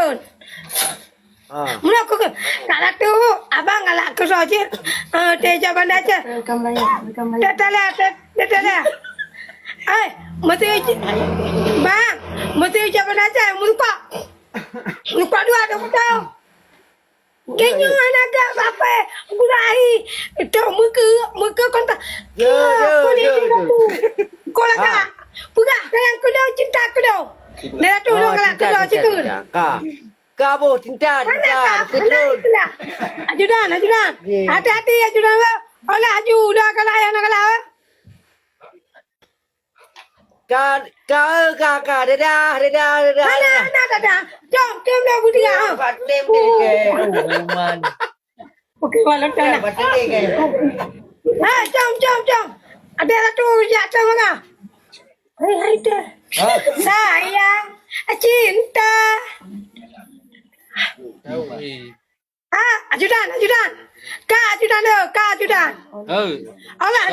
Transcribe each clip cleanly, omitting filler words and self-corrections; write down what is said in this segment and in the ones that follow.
cikun. Mula aku ke kalau tu abang kalau aku sojir dia jaban aja. Dah. Mesti bang, mesti jaban aja muka. Muka dua ada betul. Kayaknya anak apa? Burai itu muka kontak. Aku ni kau lagi. Pugak yang kedua cinta kedua. Dah tu orang kedua cikun. Kamu cinta. Ajudan. Hati-hati ajudan. Olah aju dah kalau ayah nak kalah. Kakak, dadah. Dadah. Jom dah budia. Patim ke. Man. Okey, walau dah. Patim ke. Jom. Ada satu jatuh mana? Hai dah. Sayang, cinta. Ajudan. Kak ajudan. Allah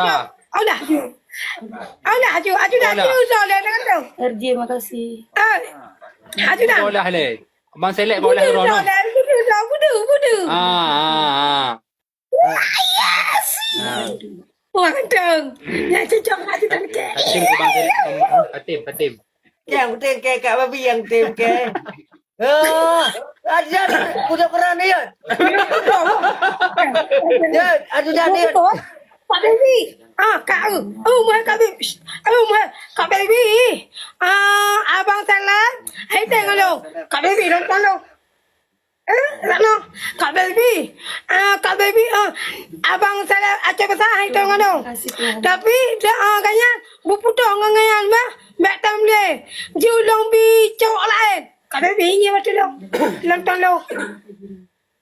ajudan soalnya dengan tu. RJ makasih. Ajudan. Boleh le. Abang select boleh rono. Budu. Yes. Wah kentang. Ya cocok ajudan ke. Patim ke bang select. Patim. Yang penting ke Kak Babi yang tim ke. Ajar, udah keran ya. Ajudan dia. Kak Baby. Kak Baby. Abang salah. Hai tengok lo. Kak Baby nonton lo. Rano. Kak Baby. Abang salah acah besar hai tengok lo. Tapi kayaknya buputong ngayan bah. Mek tam le. Julong bi cowok lain. Kak Baby ni betul lo. Nonton lo.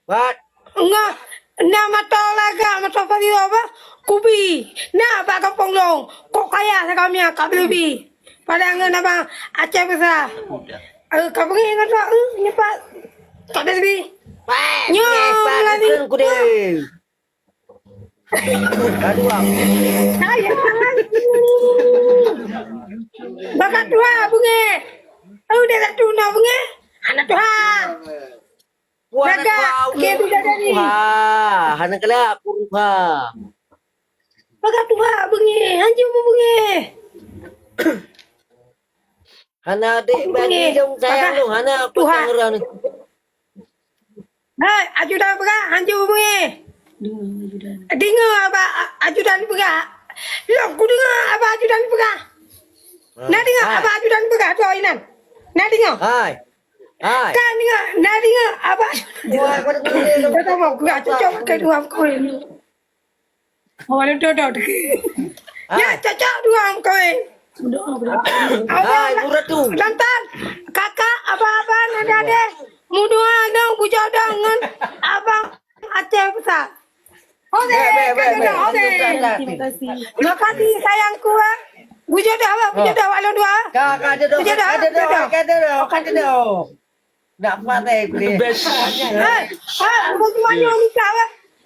What? Enggak. Nama tolaga mata padi apa? Kubi. Nah, Pak Kampung Long. Kok kaya kami Kak Baby. Padahal apa? Aceh besar. Kau pergi ingat tak? Ni Pak Kak Baby. Nyong ku deh. Aduh. Sayang. Bakat tua bunga. Udah tak tuna bunga. Anak Tuhan. Anak kelak kurva. Bakat tua bunga. Anjing bunga. Anak adik bagi dong sayang dong. Anak aku orang ni. Hai, ajudan berah, hancur bunga. Dengar apa ajudan berah. Loh, ku dengar apa ajudan berah. Nak dengar apa ajudan berah tu Ainan. Nak dengar? Hai. Kan dengar, nak dengar apa ajudan. Kau tahu aku cocok pakai dua kau ini. Awalnya dodot. Ya, cocok dua kau ini. Hai, burat tu. Lantan, kakak, apa-apa, nada-nada. Mudua dong, bujuk dong dengan abang Aceh besar. Terima kasih. Makasih sayangku. Bujuk dah walau dua. Kakak ada dong. Nak pandai boleh.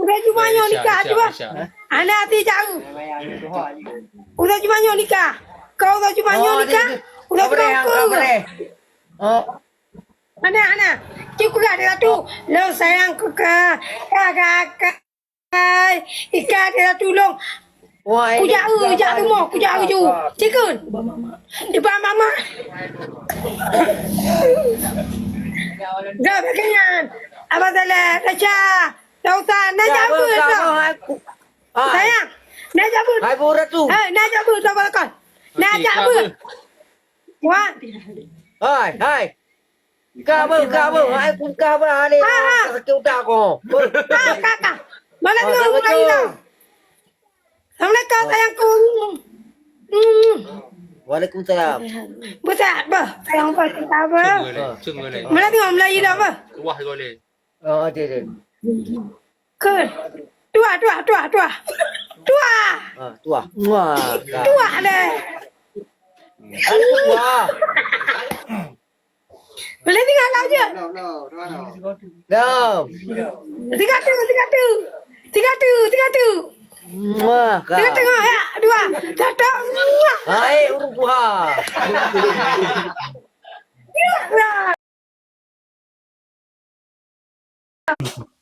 Udah cuma nikah juga. Anak hati jauh. Udah cuma nikah. Kau udah cuma nikah. Udah Ana. Cukup ada tu. Lo sayang kakak. Ika ada tolong. Kujak tu mau. Kujak tu. Cikun. Depan mama. Dah bagian. Apa salah? Raja. Lautan. Nak jabut. Sayang. Nak jabut. Hai burat tu. Nak jabut. Sabar kan. Nak jabut. Wan. Hai. Kamu, hai pun kamu ada. Sakit utak kau. Kakak. Mana tengok muka ini tau. Assalamualaikum sayangku. Waalaikumsalam. Besar apa? Sayang apa? Cinta apa? Cuma le. Mana tengok Melayu dah apa? Wah boleh. Ada. Kun. Tua. Tua. Wah. Tua deh. Tua. Boleh tinggal kau je. Dah. Tiga tu. Wah. Tengok ya. Dua. Satu. Hai urung tua. Ya. dah.